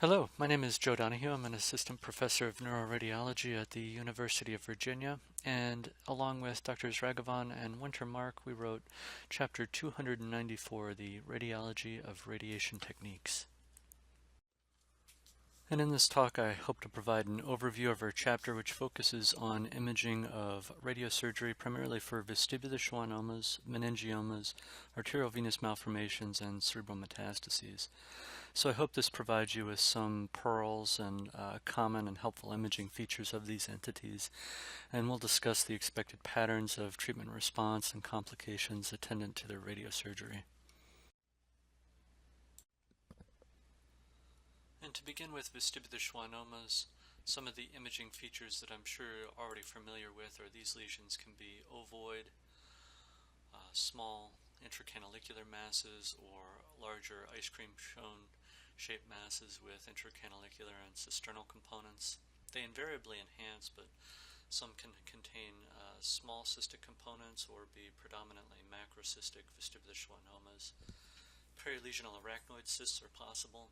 Hello, my name is Joe Donahue. I'm an assistant professor of neuroradiology at the University of Virginia, and along with Drs. Raghavan and Wintermark, we wrote Chapter 294, The Radiology of Radiation Techniques. And in this talk, I hope to provide an overview of our chapter, which focuses on imaging of radiosurgery, primarily for vestibular schwannomas, meningiomas, arteriovenous malformations, and cerebral metastases. So I hope this provides you with some pearls and common and helpful imaging features of these entities, and we'll discuss the expected patterns of treatment response and complications attendant to their radiosurgery. And to begin with vestibular schwannomas, some of the imaging features that I'm sure you're already familiar with are these lesions can be ovoid, small intracanalicular masses, or larger ice cream cone shaped masses with intracanalicular and cisternal components. They invariably enhance, but some can contain small cystic components or be predominantly macrocystic vestibular schwannomas. Perilesional arachnoid cysts are possible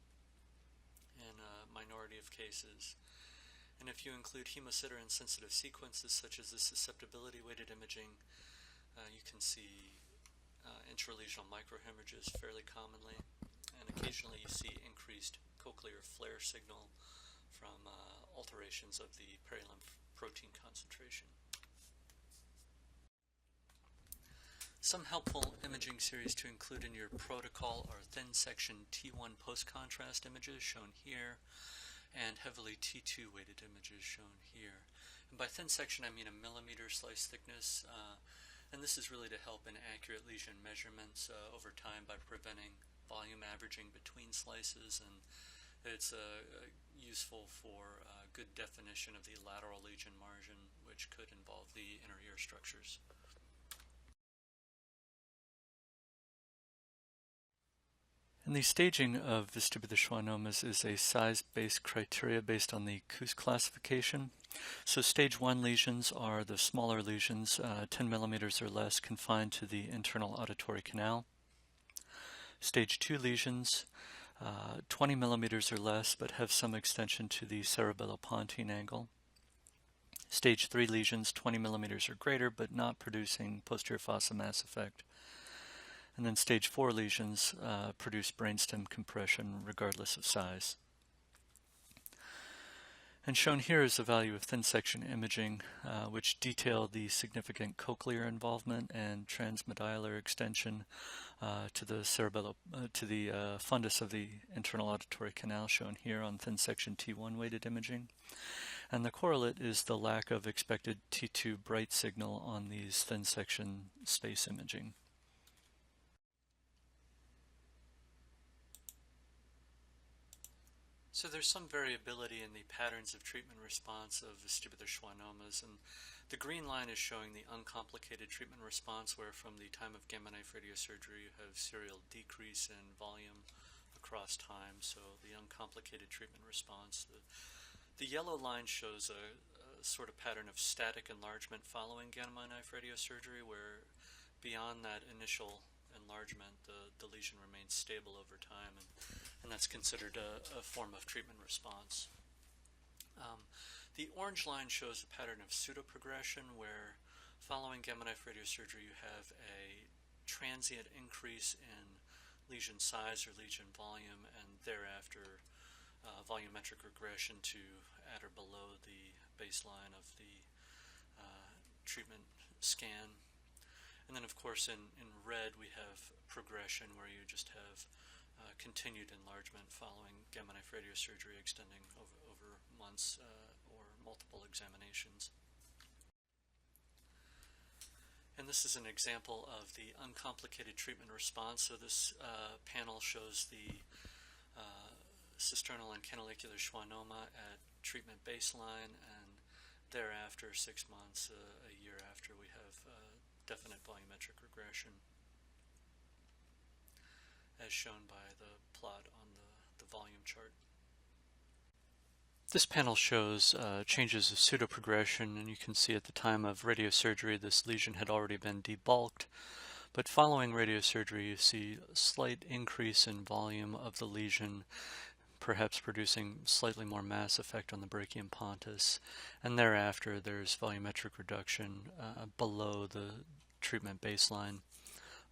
in a minority of cases. And if you include hemosiderin sensitive sequences such as the susceptibility weighted imaging, you can see intralesional microhemorrhages fairly commonly, and occasionally you see increased cochlear flare signal from alterations of the perilymph protein concentration. Some helpful imaging series to include in your protocol are thin section T1 post-contrast images shown here, and heavily T2 weighted images shown here. And by thin section I mean a millimeter slice thickness, and this is really to help in accurate lesion measurements over time by preventing volume averaging between slices, and it's useful for good definition of the lateral lesion margin, which could involve the inner ear structures. And the staging of vestibular schwannomas is a size-based criteria based on the Coos classification. So stage 1 lesions are the smaller lesions, 10 millimeters or less, confined to the internal auditory canal. Stage 2 lesions, 20 millimeters or less, but have some extension to the cerebellopontine angle. Stage 3 lesions, 20 millimeters or greater, but not producing posterior fossa mass effect. And then stage 4 lesions produce brainstem compression regardless of size. And shown here is the value of thin section imaging, which detail the significant cochlear involvement and transmedullary extension to the fundus of the internal auditory canal, shown here on thin section T1 weighted imaging. And the correlate is the lack of expected T2 bright signal on these thin section space imaging. So there's some variability in the patterns of treatment response of vestibular schwannomas, and the green line is showing the uncomplicated treatment response, where from the time of gamma knife radiosurgery you have serial decrease in volume across time, so the uncomplicated treatment response. The yellow line shows a sort of pattern of static enlargement following gamma knife radiosurgery, where beyond that initial enlargement the lesion remains stable over time, and that's considered a form of treatment response. The orange line shows a pattern of pseudoprogression, where following gamma knife radiosurgery you have a transient increase in lesion size or lesion volume, and thereafter volumetric regression to at or below the baseline of the treatment scan. And then of course in red we have progression, where you just have continued enlargement following gamma knife radiosurgery extending over months or multiple examinations. And this is an example of the uncomplicated treatment response. So this panel shows the cisternal and canalicular schwannoma at treatment baseline, and thereafter 6 months, a year after, we have definite volumetric regression, as shown by the plot on the volume chart. This panel shows changes of pseudoprogression, and you can see at the time of radiosurgery this lesion had already been debulked, but following radiosurgery you see a slight increase in volume of the lesion, perhaps producing slightly more mass effect on the brachium pontus. And thereafter, there's volumetric reduction below the treatment baseline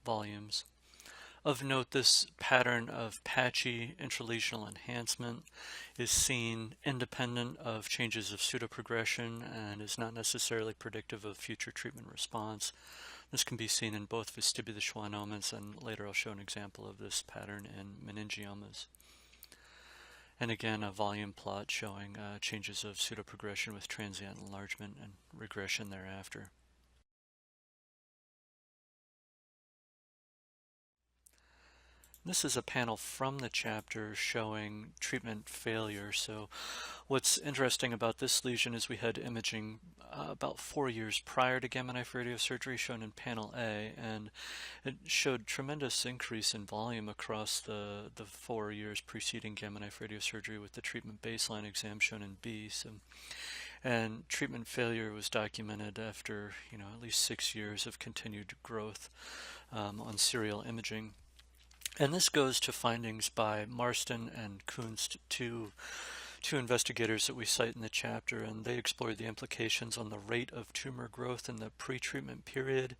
volumes. Of note, this pattern of patchy intralesional enhancement is seen independent of changes of pseudoprogression and is not necessarily predictive of future treatment response. This can be seen in both vestibular schwannomas, and later I'll show an example of this pattern in meningiomas. And again, a volume plot showing changes of pseudoprogression with transient enlargement and regression thereafter. This is a panel from the chapter showing treatment failure. So what's interesting about this lesion is we had imaging about 4 years prior to gamma knife radiosurgery shown in panel A, and it showed tremendous increase in volume across the 4 years preceding gamma knife radiosurgery with the treatment baseline exam shown in B. And treatment failure was documented after at least 6 years of continued growth on serial imaging. And this goes to findings by Marston and Kunst, two investigators that we cite in the chapter, and they explored the implications on the rate of tumor growth in the pretreatment period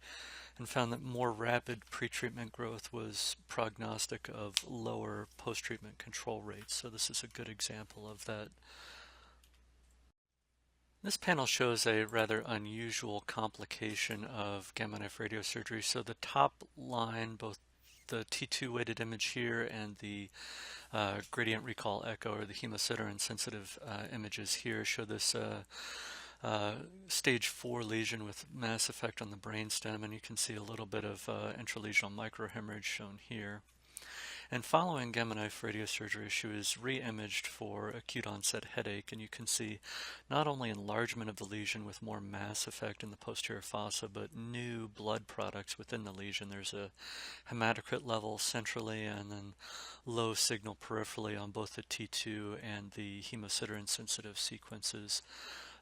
and found that more rapid pretreatment growth was prognostic of lower post-treatment control rates. So this is a good example of that. This panel shows a rather unusual complication of gamma knife radiosurgery. So the top line, both the T2 weighted image here and the gradient recall echo or the hemosiderin sensitive images here show this stage 4 lesion with mass effect on the brainstem, and you can see a little bit of intralesional microhemorrhage shown here. And following gamma knife radiosurgery, she was re-imaged for acute onset headache, and you can see not only enlargement of the lesion with more mass effect in the posterior fossa, but new blood products within the lesion. There's a hematocrit level centrally and then low signal peripherally on both the T2 and the hemosiderin sensitive sequences.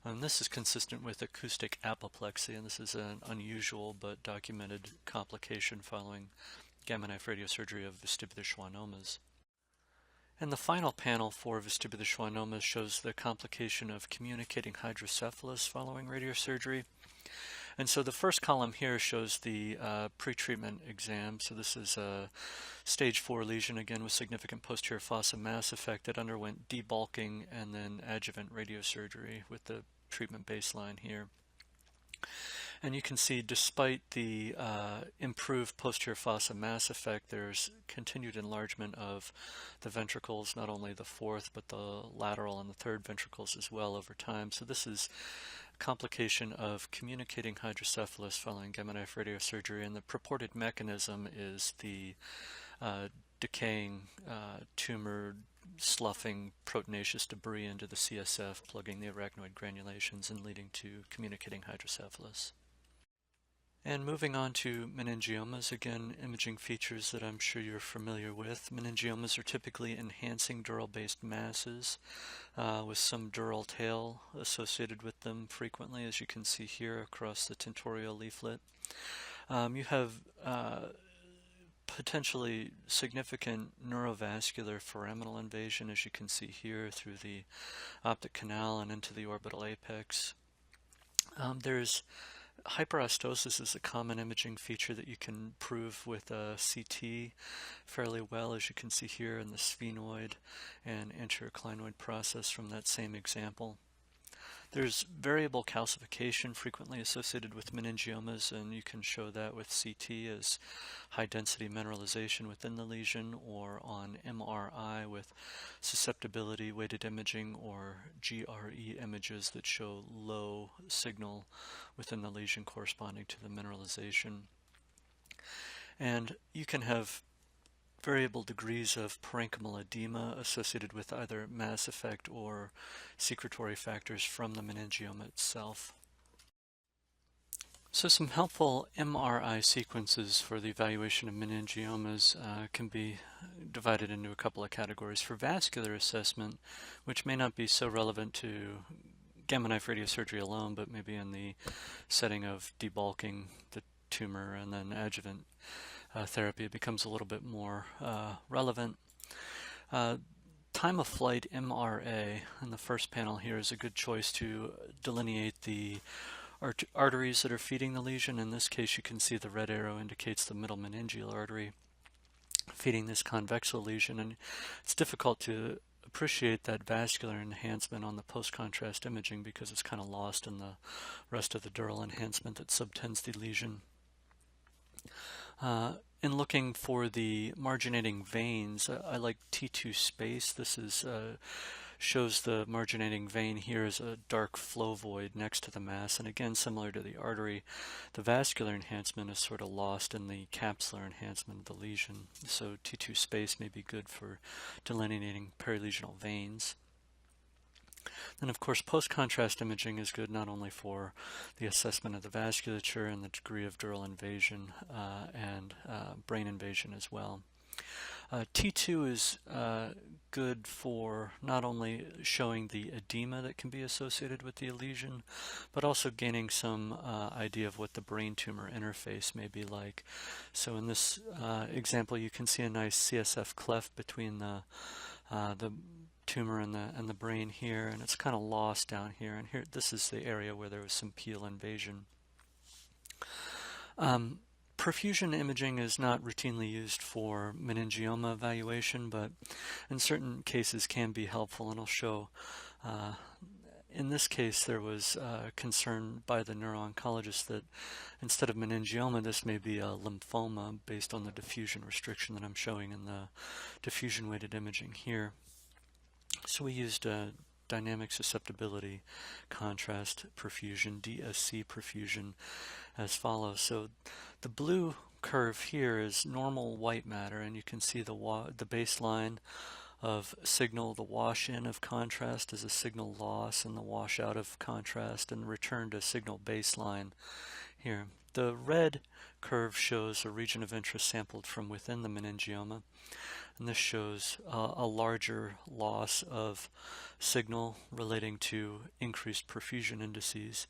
This is consistent with acoustic apoplexy, and this is an unusual but documented complication following gamma knife radiosurgery of vestibular schwannomas. And the final panel for vestibular schwannomas shows the complication of communicating hydrocephalus following radiosurgery. And so the first column here shows the pretreatment exam. So this is a stage 4 lesion, again with significant posterior fossa mass effect that underwent debulking and then adjuvant radiosurgery with the treatment baseline here. And you can see despite the improved posterior fossa mass effect, there's continued enlargement of the ventricles, not only the fourth, but the lateral and the third ventricles as well over time. So this is a complication of communicating hydrocephalus following gamma knife radiosurgery, and the purported mechanism is the decaying tumor sloughing proteinaceous debris into the CSF, plugging the arachnoid granulations and leading to communicating hydrocephalus. And moving on to meningiomas, again, imaging features that I'm sure you're familiar with. Meningiomas are typically enhancing dural-based masses with some dural tail associated with them frequently, as you can see here across the tentorial leaflet. You have potentially significant neurovascular foraminal invasion, as you can see here, through the optic canal and into the orbital apex. There's hyperostosis is a common imaging feature that you can prove with a CT fairly well, as you can see here in the sphenoid and anterior clinoid process from that same example. There's variable calcification frequently associated with meningiomas, and you can show that with CT as high-density mineralization within the lesion, or on MRI with susceptibility weighted imaging or GRE images that show low signal within the lesion corresponding to the mineralization. And you can have variable degrees of parenchymal edema associated with either mass effect or secretory factors from the meningioma itself. So some helpful MRI sequences for the evaluation of meningiomas can be divided into a couple of categories. For vascular assessment, which may not be so relevant to gamma knife radiosurgery alone, but maybe in the setting of debulking the tumor and then adjuvant therapy, it becomes a little bit more relevant. time of flight MRA in the first panel here is a good choice to delineate the arteries that are feeding the lesion. In this case, you can see the red arrow indicates the middle meningeal artery feeding this convexal lesion, and it's difficult to appreciate that vascular enhancement on the post-contrast imaging because it's kind of lost in the rest of the dural enhancement that subtends the lesion. In looking for the marginating veins, I like T2 space. This is shows the marginating vein here as a dark flow void next to the mass, and again, similar to the artery, the vascular enhancement is sort of lost in the capsular enhancement of the lesion. So T2 space may be good for delineating perilesional veins. Then, of course, post-contrast imaging is good not only for the assessment of the vasculature and the degree of dural invasion and brain invasion as well. T2 is good for not only showing the edema that can be associated with the lesion, but also gaining some idea of what the brain tumor interface may be like. So in this example, you can see a nice CSF cleft between the tumor and the brain here, and it's kind of lost down here. And here, this is the area where there was some peel invasion. Perfusion imaging is not routinely used for meningioma evaluation, but in certain cases can be helpful, and I'll show. In this case, there was concern by the neuro-oncologist that instead of meningioma, this may be a lymphoma based on the diffusion restriction that I'm showing in the diffusion-weighted imaging here. So we used dynamic susceptibility contrast perfusion, DSC perfusion, as follows. So the blue curve here is normal white matter, and you can see the baseline of signal, the wash-in of contrast is a signal loss, and the wash-out of contrast, and return to signal baseline here. The red curve shows a region of interest sampled from within the meningioma, and this shows a larger loss of signal relating to increased perfusion indices.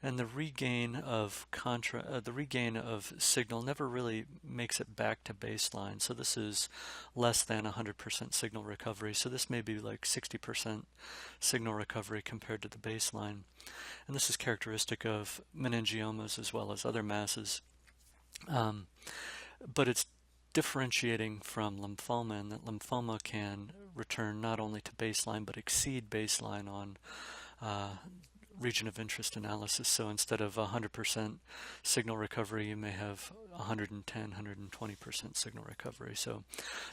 And the regain of signal never really makes it back to baseline. So this is less than 100% signal recovery. So this may be like 60% signal recovery compared to the baseline. And this is characteristic of meningiomas as well as other masses. But it's differentiating from lymphoma, and that lymphoma can return not only to baseline but exceed baseline on region of interest analysis. So instead of 100% signal recovery, you may have 110, 120% signal recovery. So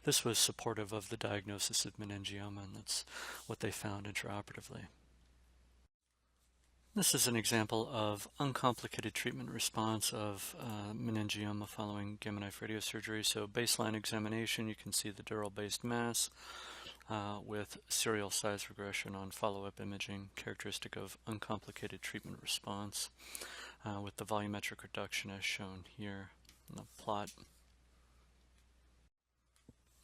this was supportive of the diagnosis of meningioma, and that's what they found intraoperatively. This is an example of uncomplicated treatment response of meningioma following gamma knife radiosurgery. So baseline examination, you can see the dural-based mass with serial size regression on follow-up imaging, characteristic of uncomplicated treatment response with the volumetric reduction as shown here in the plot.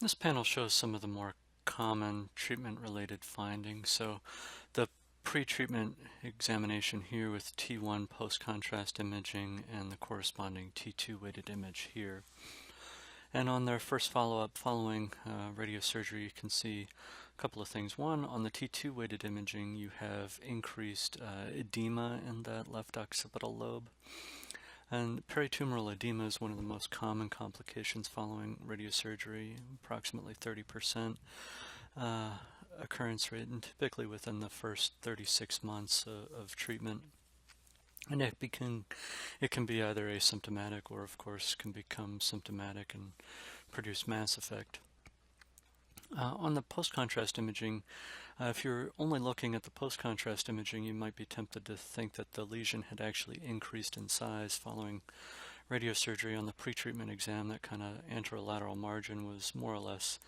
This panel shows some of the more common treatment-related findings. So the pre-treatment examination here with T1 post-contrast imaging and the corresponding T2 weighted image here. And on their first follow-up following radiosurgery, you can see a couple of things. One, on the T2 weighted imaging, you have increased edema in that left occipital lobe. And peritumoral edema is one of the most common complications following radiosurgery, approximately 30% occurrence rate, and typically within the first 36 months of treatment. And it can be either asymptomatic or, of course, can become symptomatic and produce mass effect. On the post-contrast imaging, if you're only looking at the post-contrast imaging, you might be tempted to think that the lesion had actually increased in size following radiosurgery. On the pre-treatment exam, that kind of anterolateral margin was more or less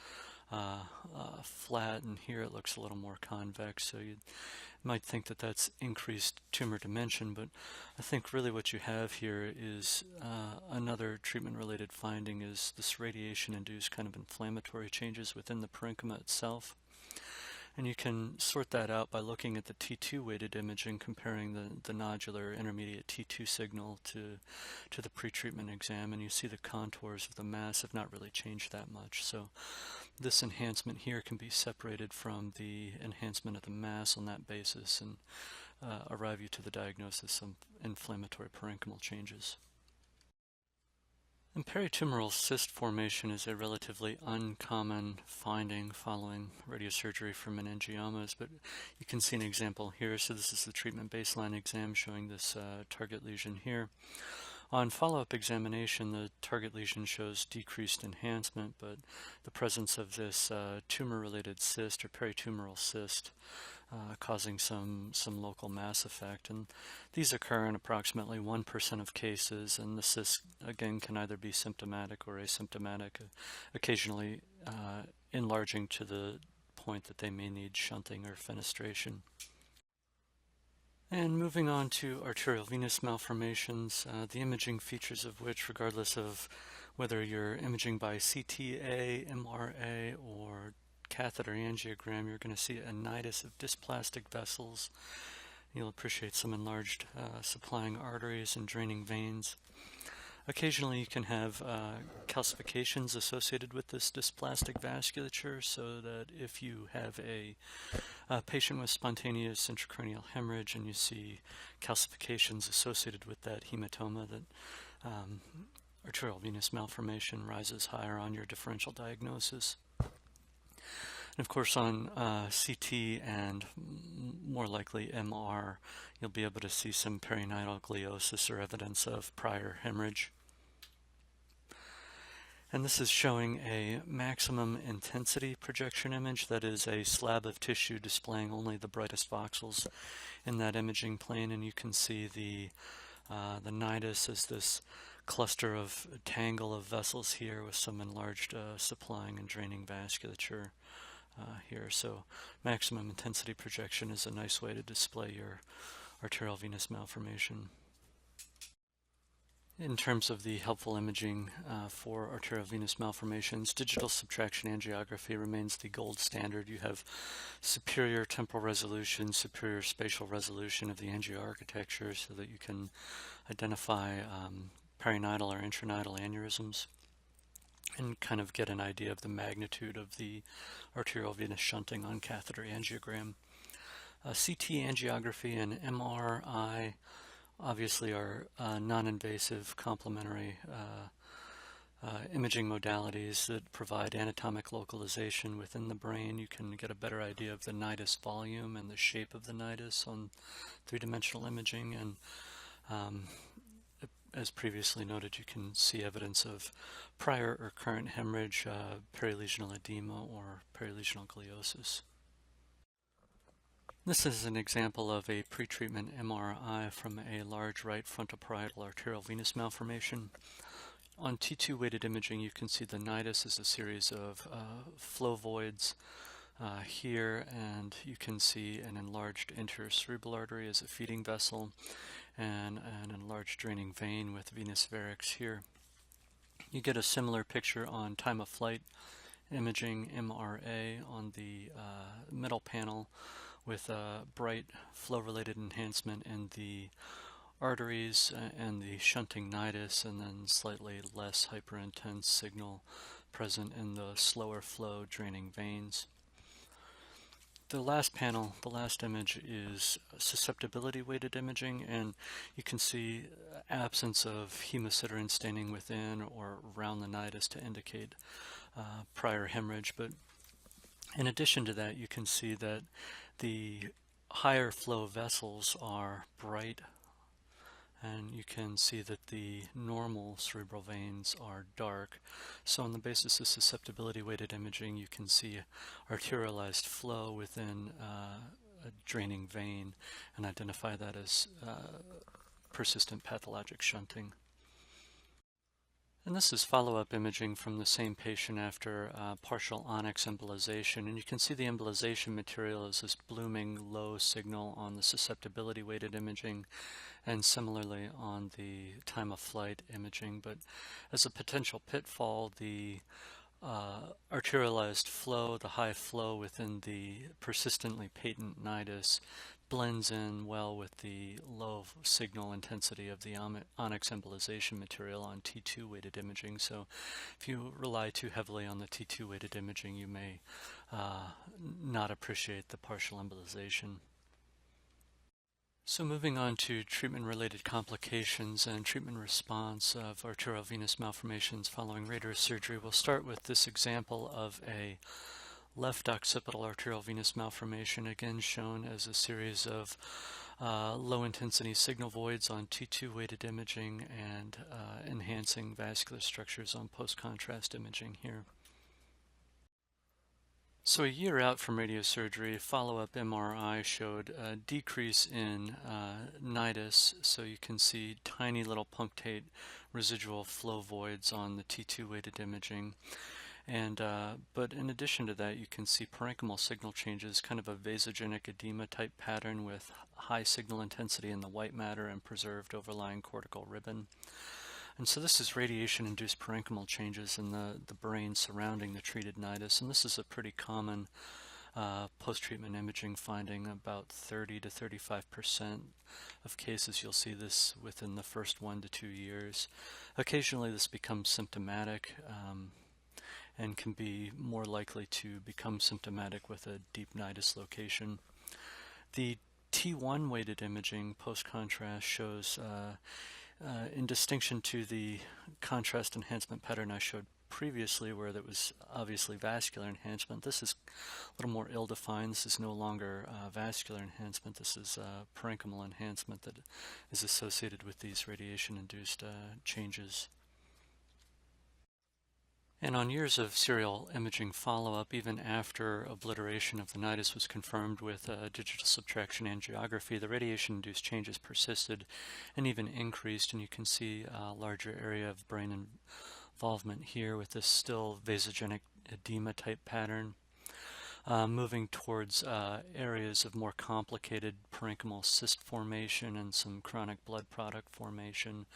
flat, and here it looks a little more convex, so you might think that that's increased tumor dimension, but I think really what you have here is another treatment-related finding is this radiation-induced kind of inflammatory changes within the parenchyma itself. And you can sort that out by looking at the T2 weighted imaging, comparing the nodular intermediate T2 signal to the pretreatment exam, and you see the contours of the mass have not really changed that much. So this enhancement here can be separated from the enhancement of the mass on that basis and arrive you to the diagnosis of inflammatory parenchymal changes. And peritumoral cyst formation is a relatively uncommon finding following radiosurgery for meningiomas, but you can see an example here. So this is the treatment baseline exam showing this target lesion here. On follow-up examination, the target lesion shows decreased enhancement, but the presence of this tumor-related cyst or peritumoral cyst causing some local mass effect. And these occur in approximately 1% of cases, and the cyst, again, can either be symptomatic or asymptomatic, occasionally enlarging to the point that they may need shunting or fenestration. And moving on to arterial venous malformations, the imaging features of which, regardless of whether you're imaging by CTA, MRA, or catheter angiogram, you're going to see a nidus of dysplastic vessels. You'll appreciate some enlarged supplying arteries and draining veins. Occasionally you can have calcifications associated with this dysplastic vasculature, so that if you have a patient with spontaneous intracranial hemorrhage and you see calcifications associated with that hematoma, that arterial venous malformation rises higher on your differential diagnosis. And of course, on CT and more likely MR, you'll be able to see some perinatal gliosis or evidence of prior hemorrhage. And this is showing a maximum intensity projection image, that is a slab of tissue displaying only the brightest voxels in that imaging plane, and you can see the nidus as this cluster of tangle of vessels here with some enlarged supplying and draining vasculature here. So maximum intensity projection is a nice way to display your arterial venous malformation. In terms of the helpful imaging for arterial venous malformations, digital subtraction angiography remains the gold standard. You have superior temporal resolution, superior spatial resolution of the angioarchitecture so that you can identify perinatal or intranidal aneurysms and kind of get an idea of the magnitude of the arterial venous shunting on catheter angiogram. CT angiography and MRI obviously are non-invasive complementary imaging modalities that provide anatomic localization within the brain. You can get a better idea of the nidus volume and the shape of the nidus on three-dimensional imaging, and as previously noted, you can see evidence of prior or current hemorrhage, perilesional edema, or perilesional gliosis. This is an example of a pretreatment MRI from a large right frontoparietal arterial venous malformation. On T2 weighted imaging, you can see the nidus is a series of flow voids here, and you can see an enlarged anterior cerebral artery as a feeding vessel and an enlarged draining vein with venous varix here. You get a similar picture on time of flight imaging, MRA, on the middle panel, with a bright flow-related enhancement in the arteries and the shunting nidus, and then slightly less hyperintense signal present in the slower flow draining veins. The last panel, the last image, is susceptibility weighted imaging, and you can see absence of hemosiderin staining within or around the nidus to indicate prior hemorrhage. But in addition to that, you can see that the higher flow vessels are bright, and you can see that the normal cerebral veins are dark. So on the basis of susceptibility weighted imaging, you can see arterialized flow within a draining vein and identify that as persistent pathologic shunting. And this is follow-up imaging from the same patient after partial onyx embolization, and you can see the embolization material is this blooming low signal on the susceptibility weighted imaging, and similarly on the time of flight imaging. But as a potential pitfall, the arterialized flow, the high flow within the persistently patent nidus, blends in well with the low signal intensity of the onyx embolization material on T2 weighted imaging. So if you rely too heavily on the T2 weighted imaging, you may not appreciate the partial embolization. So moving on to treatment-related complications and treatment response of arteriovenous malformations following radiosurgery, we'll start with this example of a left occipital arteriovenous malformation, again shown as a series of low-intensity signal voids on T2 weighted imaging and enhancing vascular structures on post-contrast imaging here. So a year out from radiosurgery, follow-up MRI showed a decrease in nidus, so you can see tiny little punctate residual flow voids on the T2 weighted imaging. And but in addition to that, you can see parenchymal signal changes, kind of a vasogenic edema type pattern with high signal intensity in the white matter and preserved overlying cortical ribbon. And so this is radiation-induced parenchymal changes in the brain surrounding the treated nidus, and this is a pretty common post-treatment imaging finding. About 30 to 35% of cases you'll see this within the first 1 to 2 years. Occasionally this becomes symptomatic and can be more likely to become symptomatic with a deep nidus location. The T1 weighted imaging post-contrast shows in distinction to the contrast enhancement pattern I showed previously, where there was obviously vascular enhancement, this is a little more ill-defined. This is no longer vascular enhancement. This is parenchymal enhancement that is associated with these radiation-induced changes. And on years of serial imaging follow-up, even after obliteration of the nidus was confirmed with digital subtraction angiography, the radiation-induced changes persisted and even increased, and you can see a larger area of brain involvement here with this still vasogenic edema type pattern. Moving towards areas of more complicated parenchymal cyst formation and some chronic blood product formation,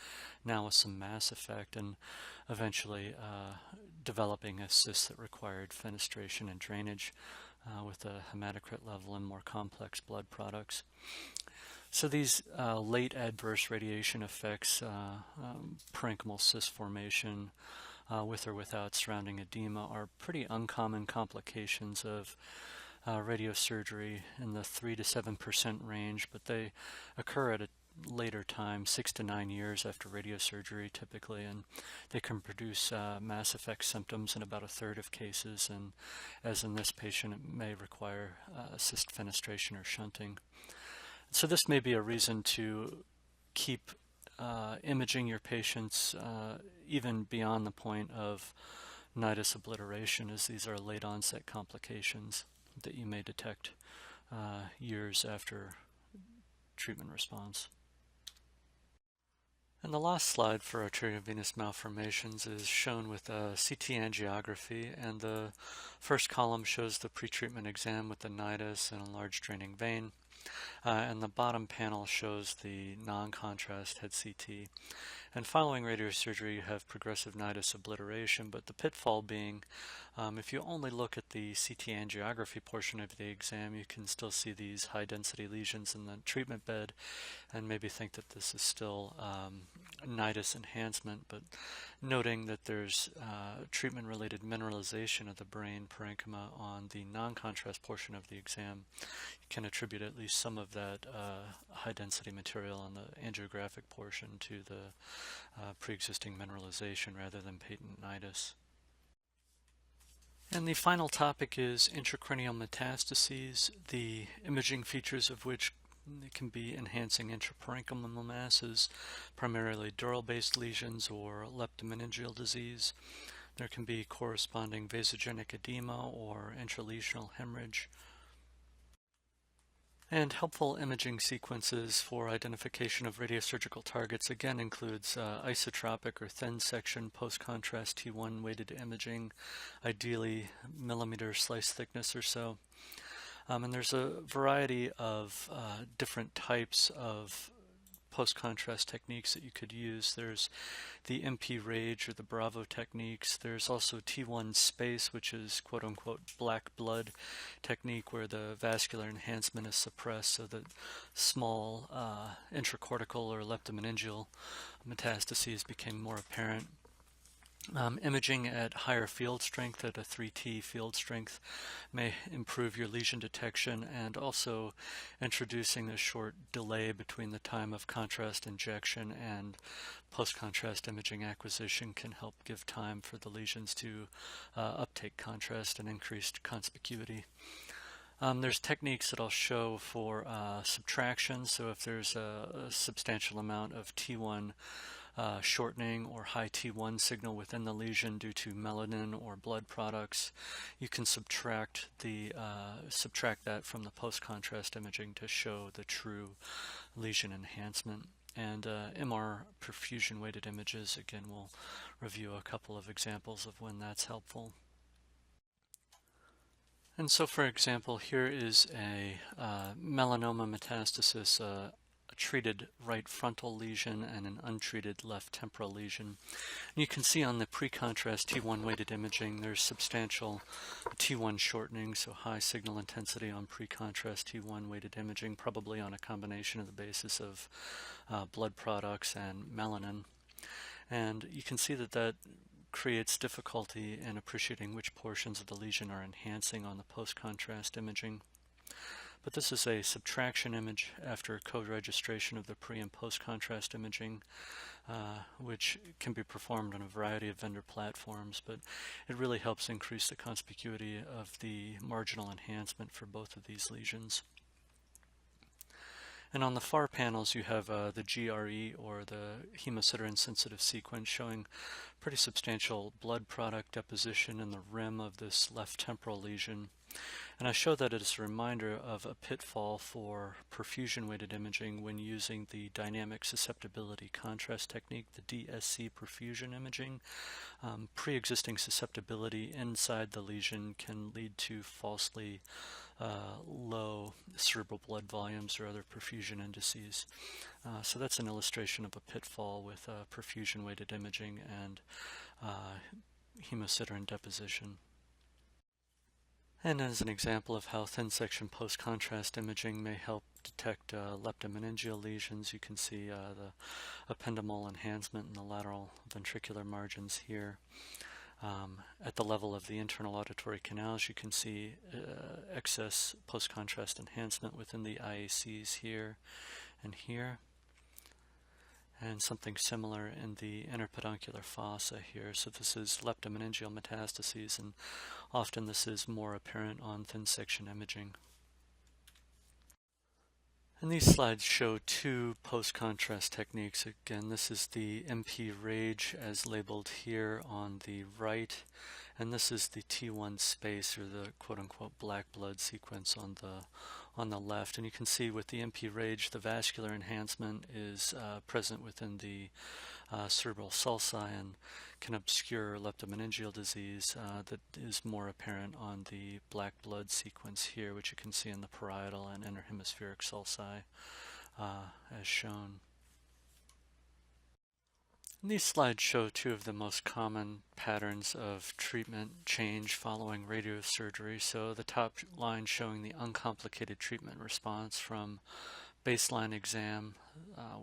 now with some mass effect, and eventually developing a cyst that required fenestration and drainage with a hematocrit level and more complex blood products. So these late adverse radiation effects, parenchymal cyst formation, with or without surrounding edema, are pretty uncommon complications of radiosurgery in the 3 to 7% range, but they occur at a later time, 6 to 9 years after radiosurgery typically, and they can produce mass effect symptoms in about a third of cases, and as in this patient, it may require cyst fenestration or shunting. So this may be a reason to keep imaging your patients even beyond the point of nidus obliteration, as these are late onset complications that you may detect years after treatment response. And the last slide for arteriovenous malformations is shown with CT angiography, and the first column shows the pretreatment exam with the nidus and a large draining vein. And the bottom panel shows the non-contrast head CT. And following radiosurgery, you have progressive nidus obliteration, but the pitfall being, if you only look at the CT angiography portion of the exam, you can still see these high-density lesions in the treatment bed and maybe think that this is still nidus enhancement, but noting that there's treatment-related mineralization of the brain parenchyma on the non-contrast portion of the exam, you can attribute at least some of that high-density material on the angiographic portion to the pre-existing mineralization rather than patent nidus. And the final topic is intracranial metastases, the imaging features of which can be enhancing intraparenchymal masses, primarily dural-based lesions or leptomeningeal disease. There can be corresponding vasogenic edema or intralesional hemorrhage. And helpful imaging sequences for identification of radiosurgical targets again includes isotropic or thin section post-contrast T1 weighted imaging, ideally millimeter slice thickness or so. And there's a variety of different types of post-contrast techniques that you could use. There's the MP-RAGE or the Bravo techniques. There's also T1 space, which is quote-unquote black blood technique, where the vascular enhancement is suppressed so that small intracortical or leptomeningeal metastases became more apparent. Imaging at higher field strength, at a 3T field strength, may improve your lesion detection, and also introducing a short delay between the time of contrast injection and post-contrast imaging acquisition can help give time for the lesions to uptake contrast and increased conspicuity. There's techniques that I'll show for subtraction, so if there's a substantial amount of T1 shortening or high T1 signal within the lesion due to melanin or blood products, you can subtract that from the post-contrast imaging to show the true lesion enhancement. And MR perfusion weighted images, again, we'll review a couple of examples of when that's helpful. And so, for example, here is a melanoma metastasis, a treated right frontal lesion and an untreated left temporal lesion. And you can see on the pre-contrast T1 weighted imaging there's substantial T1 shortening, so high signal intensity on pre-contrast T1 weighted imaging, probably on a combination of the basis of blood products and melanin. And you can see that creates difficulty in appreciating which portions of the lesion are enhancing on the post-contrast imaging. But this is a subtraction image after co-registration of the pre- and post-contrast imaging, which can be performed on a variety of vendor platforms, but it really helps increase the conspicuity of the marginal enhancement for both of these lesions. And on the far panels you have the GRE, or the hemosiderin sensitive sequence, showing pretty substantial blood product deposition in the rim of this left temporal lesion. And I show that as a reminder of a pitfall for perfusion weighted imaging when using the dynamic susceptibility contrast technique, the DSC perfusion imaging. Pre-existing susceptibility inside the lesion can lead to falsely low cerebral blood volumes or other perfusion indices. So that's an illustration of a pitfall with perfusion weighted imaging and hemosiderin deposition. And as an example of how thin section post-contrast imaging may help detect leptomeningeal lesions, you can see the ependymal enhancement in the lateral ventricular margins here. At the level of the internal auditory canals, you can see excess post-contrast enhancement within the IACs here and here, and something similar in the interpeduncular fossa here. So this is leptomeningeal metastases, and often this is more apparent on thin section imaging. And these slides show two post-contrast techniques. Again, this is the MP-RAGE as labeled here on the right, and this is the T1 space, or the quote-unquote black blood sequence on the left. And you can see with the MP-RAGE, the vascular enhancement is present within the cerebral sulci and can obscure leptomeningeal disease that is more apparent on the black blood sequence here, which you can see in the parietal and interhemispheric sulci as shown. And these slides show two of the most common patterns of treatment change following radiosurgery. So the top line showing the uncomplicated treatment response from baseline exam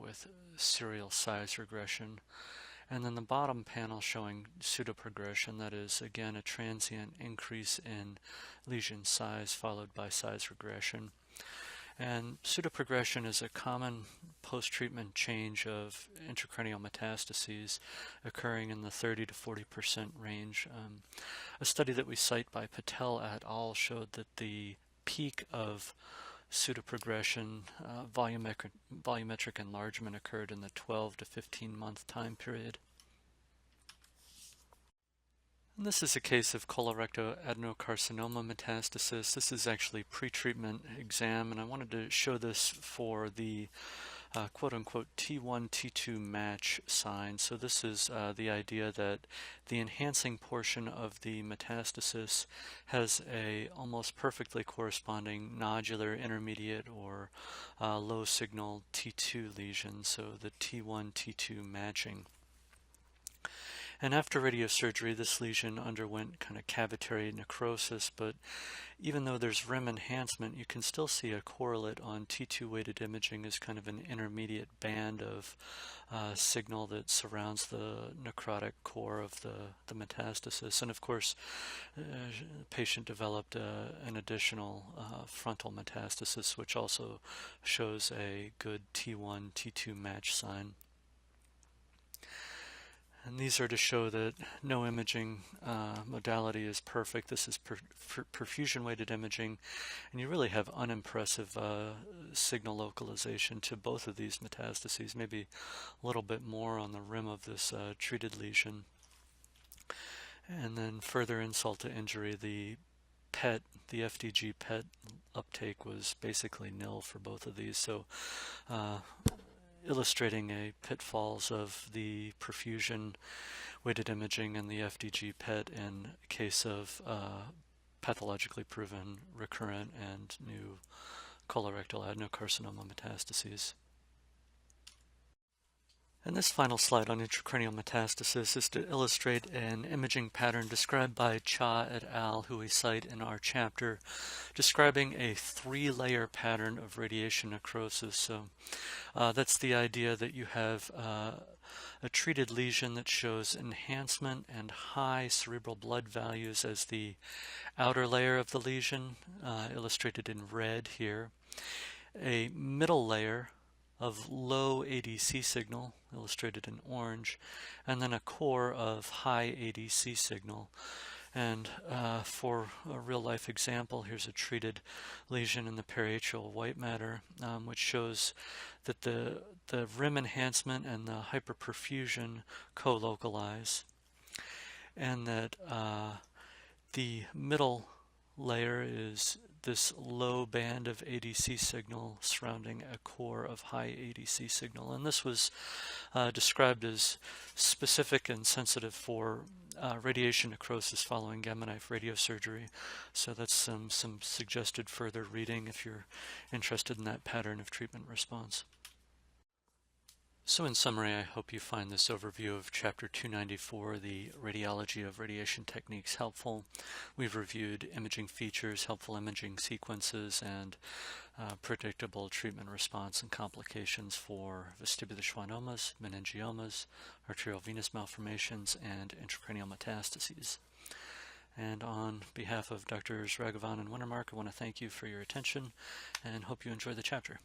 with serial size regression. And then the bottom panel showing pseudoprogression, that is, again, a transient increase in lesion size followed by size regression. And pseudoprogression is a common post-treatment change of intracranial metastases occurring in the 30 to 40% range. A study that we cite by Patel et al. Showed that the peak of pseudoprogression, volumetric enlargement, occurred in the 12 to 15 month time period. And this is a case of colorectal adenocarcinoma metastasis. This is actually pre-treatment exam, and I wanted to show this for the quote-unquote T1, T2 match sign. So this is the idea that the enhancing portion of the metastasis has a almost perfectly corresponding nodular intermediate or low signal T2 lesion, so the T1, T2 matching. And after radiosurgery, this lesion underwent kind of cavitary necrosis, but even though there's rim enhancement, you can still see a correlate on T2 weighted imaging as kind of an intermediate band of signal that surrounds the necrotic core of the metastasis. And of course, the patient developed an additional frontal metastasis, which also shows a good T1, T2 match sign. And these are to show that no imaging modality is perfect. This is perfusion-weighted imaging, and you really have unimpressive signal localization to both of these metastases, maybe a little bit more on the rim of this treated lesion. And then further insult to injury, the PET, the FDG PET uptake was basically nil for both of these. So illustrating a pitfalls of the perfusion weighted imaging and the FDG PET in case of pathologically proven recurrent and new colorectal adenocarcinoma metastases. And this final slide on intracranial metastasis is to illustrate an imaging pattern described by Cha et al., who we cite in our chapter, describing a 3-layer pattern of radiation necrosis. So that's the idea that you have a treated lesion that shows enhancement and high cerebral blood values as the outer layer of the lesion, illustrated in red here. A middle layer of low ADC signal, illustrated in orange, and then a core of high ADC signal. And for a real-life example, here's a treated lesion in the periatrial white matter, which shows that the rim enhancement and the hyperperfusion co-localize, and that the middle layer is this low band of ADC signal surrounding a core of high ADC signal. And this was described as specific and sensitive for radiation necrosis following gamma knife radiosurgery. So that's some suggested further reading if you're interested in that pattern of treatment response. So in summary, I hope you find this overview of Chapter 294, the Radiology of Radiation Techniques, helpful. We've reviewed imaging features, helpful imaging sequences, and predictable treatment response and complications for vestibular schwannomas, meningiomas, arterial venous malformations, and intracranial metastases. And on behalf of Drs. Raghavan and Wintermark, I want to thank you for your attention and hope you enjoy the chapter.